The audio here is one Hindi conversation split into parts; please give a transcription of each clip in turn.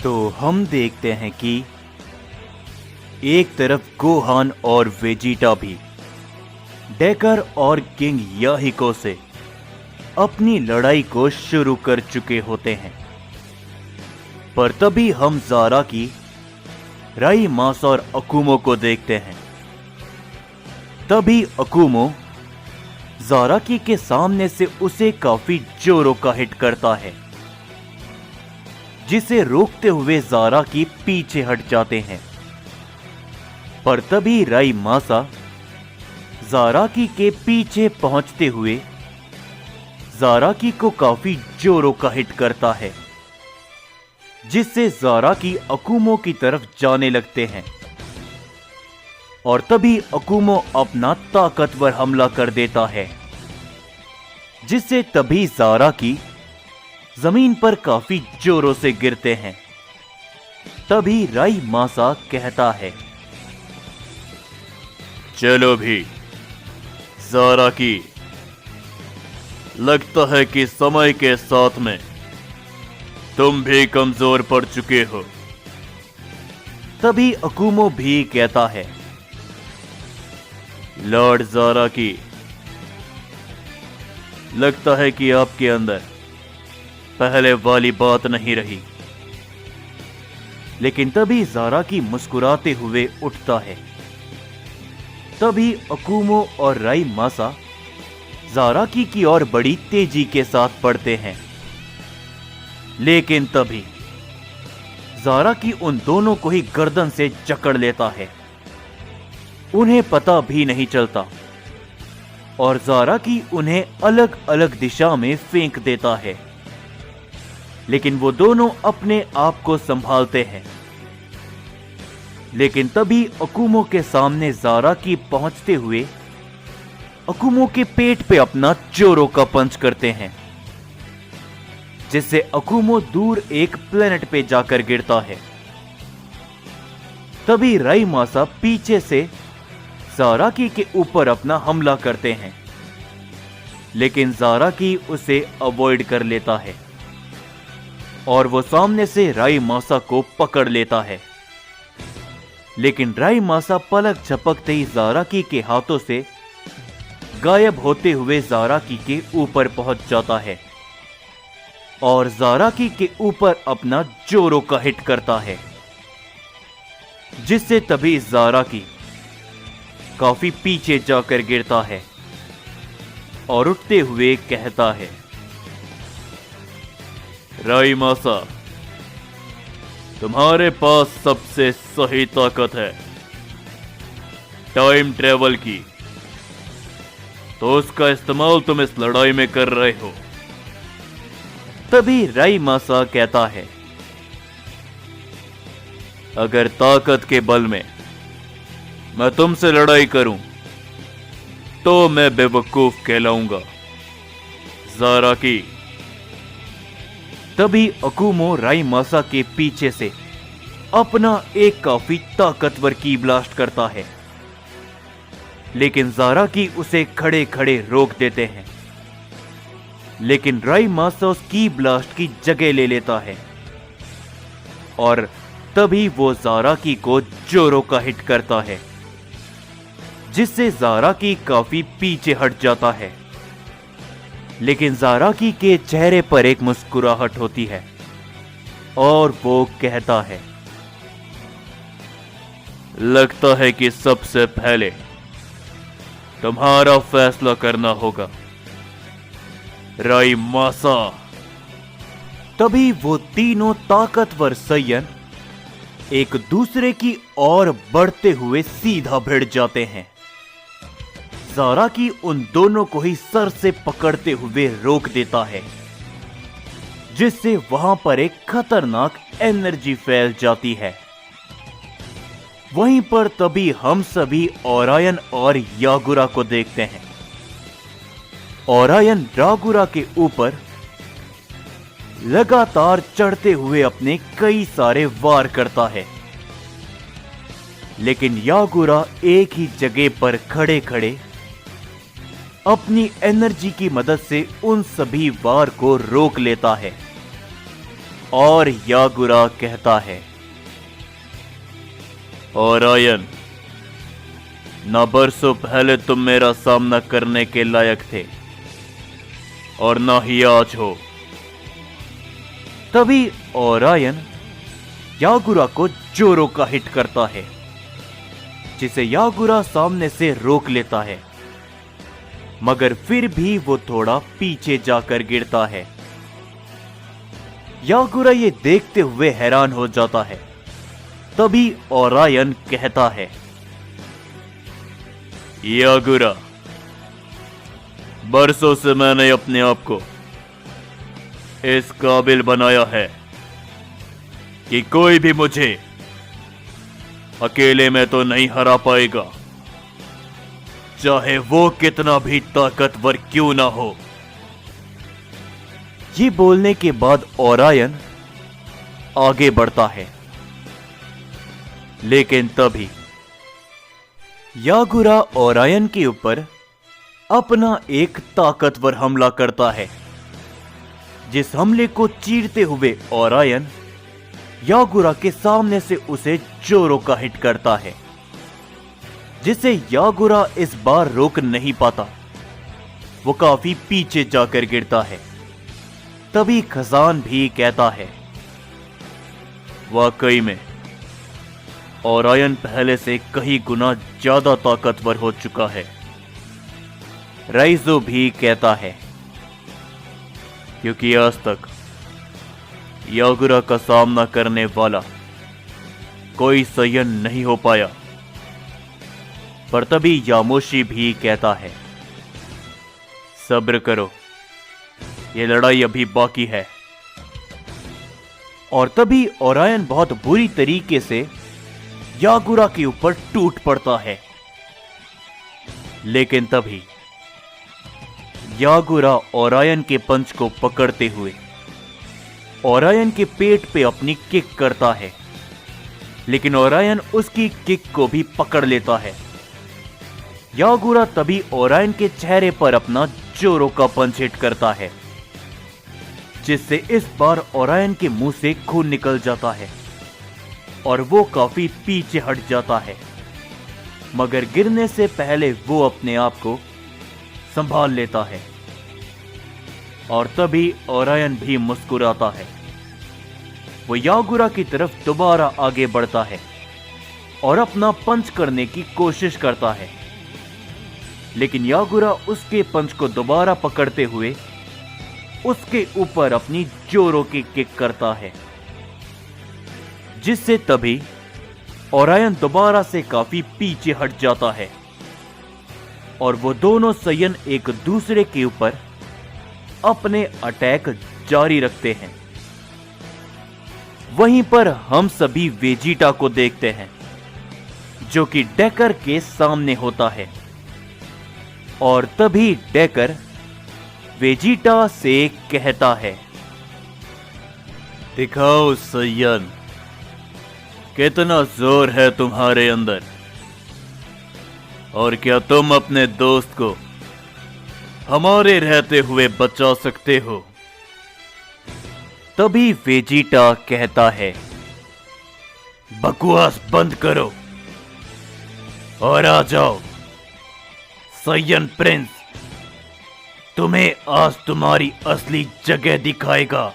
तो हम देखते हैं कि एक तरफ गोहान और वेजिटा भी डेकर और किंग याहिको से अपनी लड़ाई को शुरू कर चुके होते हैं। पर तभी हम ज़ारा की, राइमासा और अकुमो को देखते हैं। तभी अकुमो ज़ाराकी के सामने से उसे काफी जोरों का हिट करता है, जिसे रोकते हुए ज़ाराकी पीछे हट जाते हैं। पर तभी राइमासा ज़ाराकी के पीछे पहुंचते हुए ज़ाराकी को काफी जोरों का हिट करता है, जिससे ज़ाराकी अकुमो की तरफ जाने लगते हैं। और तभी अकुमो अपना ताकतवर हमला कर देता है, जिससे तभी ज़ाराकी जमीन पर काफी जोरों से गिरते हैं। तभी राइमासा कहता है, चलो भी ज़ाराकी, लगता है कि समय के साथ में तुम भी कमजोर पड़ चुके हो। तभी अकुमो भी कहता है, लॉर्ड ज़ाराकी, लगता है कि आपके अंदर पहले वाली बात नहीं रही। लेकिन तभी ज़ाराकी मुस्कुराते हुए उठता है। तभी अकुमो और राइमासा ज़ाराकी की ओर बड़ी तेजी के साथ बढ़ते हैं। लेकिन तभी ज़ाराकी उन दोनों को ही गर्दन से जकड़ लेता है। उन्हें पता भी नहीं चलता और ज़ाराकी उन्हें अलग अलग दिशा में फेंक देता है। लेकिन वो दोनों अपने आप को संभालते हैं। लेकिन तभी अकुमो के सामने ज़ाराकी पहुंचते हुए अकुमो के पेट पे अपना जोरों का पंच करते हैं, जिससे अकुमो दूर एक प्लेनेट पे जाकर गिरता है। तभी राइमासा पीछे से ज़ाराकी के ऊपर अपना हमला करते हैं, लेकिन ज़ाराकी उसे अवॉइड कर लेता है और वो सामने से राइमासा को पकड़ लेता है। लेकिन राइमासा पलक झपकते ही ज़ाराकी के हाथों से गायब होते हुए ज़ाराकी के ऊपर पहुंच जाता है और ज़ाराकी के ऊपर अपना जोरों का हिट करता है, जिससे तभी ज़ाराकी काफी पीछे जाकर गिरता है और उठते हुए कहता है, राइमासा, तुम्हारे पास सबसे सही ताकत है टाइम ट्रेवल की, तो उसका इस्तेमाल तुम इस लड़ाई में कर रहे हो। तभी राइमासा कहता है, अगर ताकत के बल में मैं तुमसे लड़ाई करूं तो मैं बेवकूफ कहलाऊंगा ज़ाराकी। तभी अकुमो राइमासा के पीछे से अपना एक काफी ताकतवर की ब्लास्ट करता है, लेकिन ज़ाराकी उसे खड़े खड़े रोक देते हैं। लेकिन राइमासा उस की ब्लास्ट की जगह ले लेता है और तभी वो ज़ाराकी को जोरों का हिट करता है, जिससे ज़ाराकी काफी पीछे हट जाता है। लेकिन ज़ाराकी के चेहरे पर एक मुस्कुराहट होती है और वो कहता है, लगता है कि सबसे पहले तुम्हारा फैसला करना होगा राइमासा। तभी वो तीनों ताकतवर सैयन एक दूसरे की ओर बढ़ते हुए सीधा भिड़ जाते हैं। ज़ाराकी उन दोनों को ही सर से पकड़ते हुए रोक देता है, जिससे वहां पर एक खतरनाक एनर्जी फैल जाती है। वहीं पर तभी हम सभी ओरायन और यागुरा को देखते हैं। ओरायन ड्रागुरा के ऊपर लगातार चढ़ते हुए अपने कई सारे वार करता है, लेकिन यागुरा एक ही जगह पर खड़े खड़े अपनी एनर्जी की मदद से उन सभी वार को रोक लेता है और यागुरा कहता है, ओरायन, न बरसों पहले तुम मेरा सामना करने के लायक थे और ना ही आज हो। तभी ओरायन यागुरा को जोरों का हिट करता है, जिसे यागुरा सामने से रोक लेता है, मगर फिर भी वो थोड़ा पीछे जाकर गिरता है। यागुरा ये देखते हुए हैरान हो जाता है। तभी ओरायन कहता है, यागुरा, बरसों से मैंने अपने आप को इस काबिल बनाया है कि कोई भी मुझे अकेले में तो नहीं हरा पाएगा, चाहे वो कितना भी ताकतवर क्यों ना हो। ये बोलने के बाद ओरायन आगे बढ़ता है, लेकिन तभी यागुरा ओरायन के ऊपर अपना एक ताकतवर हमला करता है। जिस हमले को चीरते हुए ओरायन यागुरा के सामने से उसे जोरों का हिट करता है, जिसे यागुरा इस बार रोक नहीं पाता। वो काफी पीछे जाकर गिरता है। तभी खजान भी कहता है, वाकई में ओरायन पहले से कई गुना ज्यादा ताकतवर हो चुका है। राइजो भी कहता है, क्योंकि आज तक यागुरा का सामना करने वाला कोई सयन नहीं हो पाया। पर तभी यामोशी भी कहता है, सब्र करो, ये लड़ाई अभी बाकी है। और तभी ओरायन बहुत बुरी तरीके से यागुरा के ऊपर टूट पड़ता है। लेकिन तभी यागुरा ओरायन के पंच को पकड़ते हुए ओरायन के पेट पे अपनी किक करता है, लेकिन ओरायन उसकी किक को भी पकड़ लेता है। यागुरा तभी ओरायन के चेहरे पर अपना जोरों का पंच हिट करता है, जिससे इस बार ओरायन के मुंह से खून निकल जाता है और वो काफी पीछे हट जाता है, मगर गिरने से पहले वो अपने आप को संभाल लेता है। और तभी ओरायन भी मुस्कुराता है। वो यागुरा की तरफ दोबारा आगे बढ़ता है और अपना पंच करने की कोशिश करता है, लेकिन यागुरा उसके पंच को दोबारा पकड़ते हुए उसके ऊपर अपनी जोरों की किक करता है, जिससे तभी ओरायन दोबारा से काफी पीछे हट जाता है और वो दोनों सयन एक दूसरे के ऊपर अपने अटैक जारी रखते हैं। वहीं पर हम सभी वेजिटा को देखते हैं, जो कि डेकर के सामने होता है। और तभी डेकर वेजिटा से कहता है, दिखाओ सयन, कितना जोर है तुम्हारे अंदर, और क्या तुम अपने दोस्त को हमारे रहते हुए बचा सकते हो। तभी वेजिटा कहता है, बकवास बंद करो और आ जाओ। सयन प्रिंस तुम्हें आज तुम्हारी असली जगह दिखाएगा।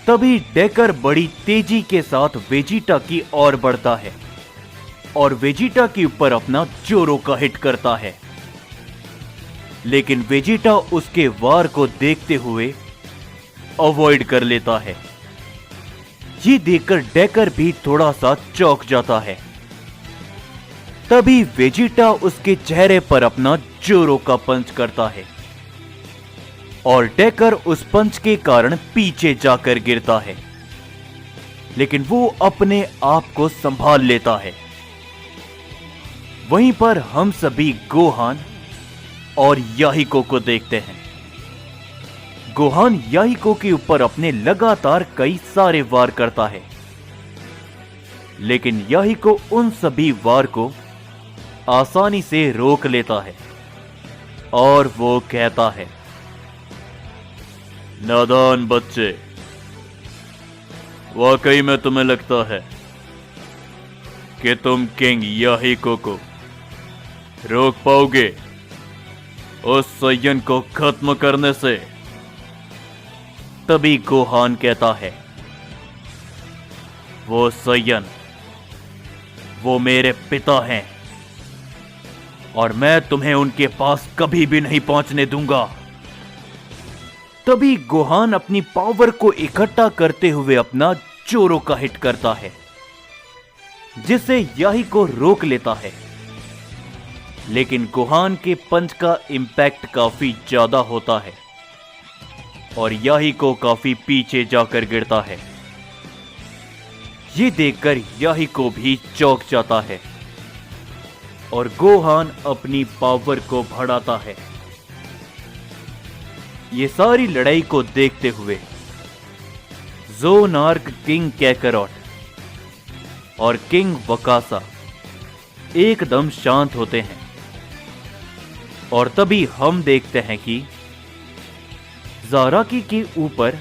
तभी डेकर बड़ी तेजी के साथ वेजिटा की ओर बढ़ता है और वेजिटा के ऊपर अपना जोरों का हिट करता है, लेकिन वेजिटा उसके वार को देखते हुए अवॉइड कर लेता है। ये देखकर डेकर भी थोड़ा सा चौंक जाता है। तभी वेजिटा उसके चेहरे पर अपना जोरों का पंच करता है और डेकर उस पंच के कारण पीछे जाकर गिरता है, लेकिन वो अपने आप को संभाल लेता है। वहीं पर हम सभी गोहान और याहिको को देखते हैं। गोहान याहिको के ऊपर अपने लगातार कई सारे वार करता है, लेकिन याहिको उन सभी वार को आसानी से रोक लेता है और वो कहता है, नादान बच्चे, वाकई में तुम्हें लगता है कि तुम किंग याहिको को रोक पाओगे उस सय्यन को खत्म करने से? तभी गोहान कहता है, वो सय्यन, वो मेरे पिता हैं और मैं तुम्हें उनके पास कभी भी नहीं पहुंचने दूंगा। तभी गोहान अपनी पावर को इकट्ठा करते हुए अपना जोरो का हिट करता है, जिससे याहिको रोक लेता है। लेकिन गोहान के पंच का इंपैक्ट काफी ज्यादा होता है और याहिको काफी पीछे जाकर गिरता है। ये देखकर याहिको भी चौंक जाता है और गोहान अपनी पावर को बढ़ाता है। ये सारी लड़ाई को देखते हुए ज़ोनार्क किंग कैकरॉट और किंग वकासा एकदम शांत होते हैं। और तभी हम देखते हैं कि ज़ाराकी के ऊपर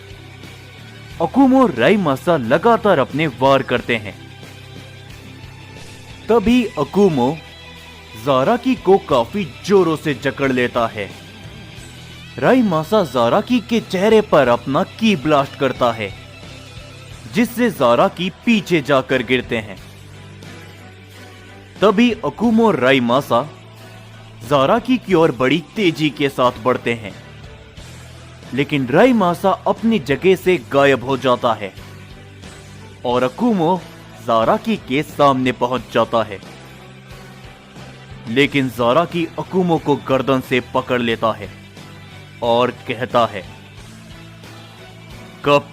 अकुमो राइमासा लगातार अपने वार करते हैं। तभी अकुमो ज़ाराकी को काफी जोरों से जकड़ लेता है। राइमासा ज़ाराकी के चेहरे पर अपना की ब्लास्ट करता है, जिससे ज़ाराकी पीछे जाकर गिरते हैं। तभी अकुमो राइमासा ज़ाराकी की ओर बड़ी तेजी के साथ बढ़ते हैं, लेकिन राइमासा अपनी जगह से गायब हो जाता है और अकुमो ज़ाराकी के सामने पहुंच जाता है। लेकिन ज़ाराकी अकुमो को गर्दन से पकड़ लेता है और कहता है, कब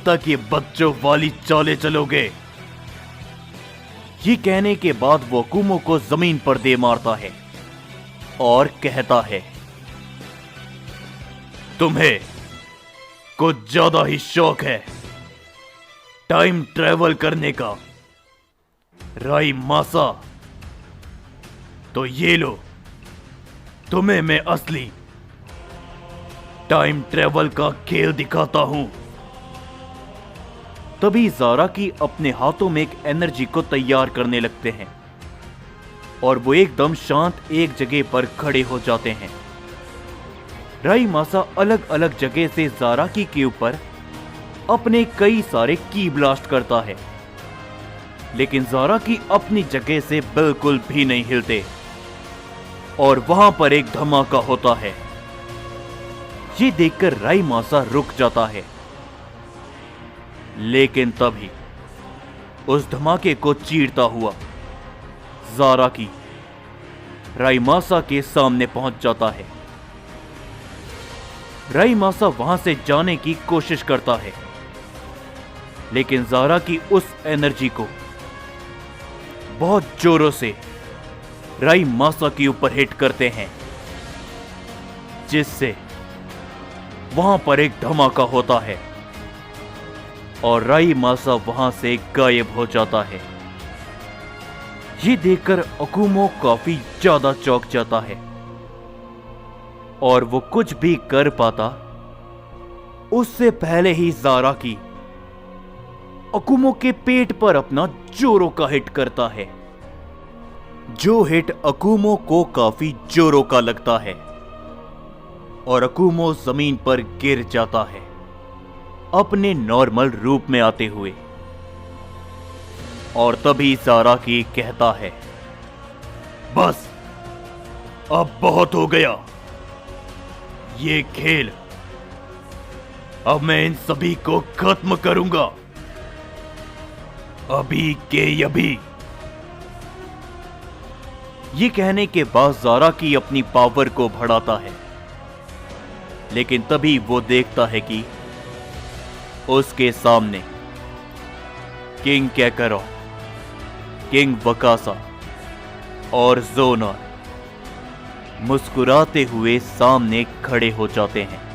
तक ये बच्चों वाली चालें चलोगे? ये कहने के बाद वो अकुमो को जमीन पर दे मारता है और कहता है, तुम्हें कुछ ज्यादा ही शौक है टाइम ट्रेवल करने का, राइमासा। तो ये लो, तुम्हें मैं असली टाइम ट्रेवल का खेल दिखाता हूं। तभी ज़ाराकी अपने हाथों में एक एनर्जी को तैयार करने लगते हैं और वो एकदम शांत एक जगह पर खड़े हो जाते हैं। राइमासा अलग अलग जगह से ज़ाराकी के ऊपर अपने कई सारे की ब्लास्ट करता है, लेकिन ज़ाराकी अपनी जगह से बिल्कुल भी नहीं हिलते और वहां पर एक धमाका होता है। ये देखकर राइमासा रुक जाता है, लेकिन तभी उस धमाके को चीरता हुआ ज़ाराकी राइमासा के सामने पहुंच जाता है। राइमासा वहां से जाने की कोशिश करता है, लेकिन ज़ाराकी उस एनर्जी को बहुत जोरों से राइमासा के ऊपर हिट करते हैं, जिससे वहां पर एक धमाका होता है और राइमासा वहां से गायब हो जाता है। ये देखकर अकुमो काफी ज्यादा चौंक जाता है और वो कुछ भी कर पाता उससे पहले ही ज़ाराकी अकुमो के पेट पर अपना जोरों का हिट करता है, जो हिट अकुमो को काफी जोरों का लगता है और अकुमो जमीन पर गिर जाता है अपने नॉर्मल रूप में आते हुए। और तभी ज़ाराकी कहता है, बस अब बहुत हो गया ये खेल, अब मैं इन सभी को खत्म करूंगा अभी के अभी। ये कहने के बाद ज़ाराकी अपनी पावर को बढ़ाता है, लेकिन तभी वो देखता है कि उसके सामने किंग कैकरॉट, किंग वकासा और ज़ोनार मुस्कुराते हुए सामने खड़े हो जाते हैं।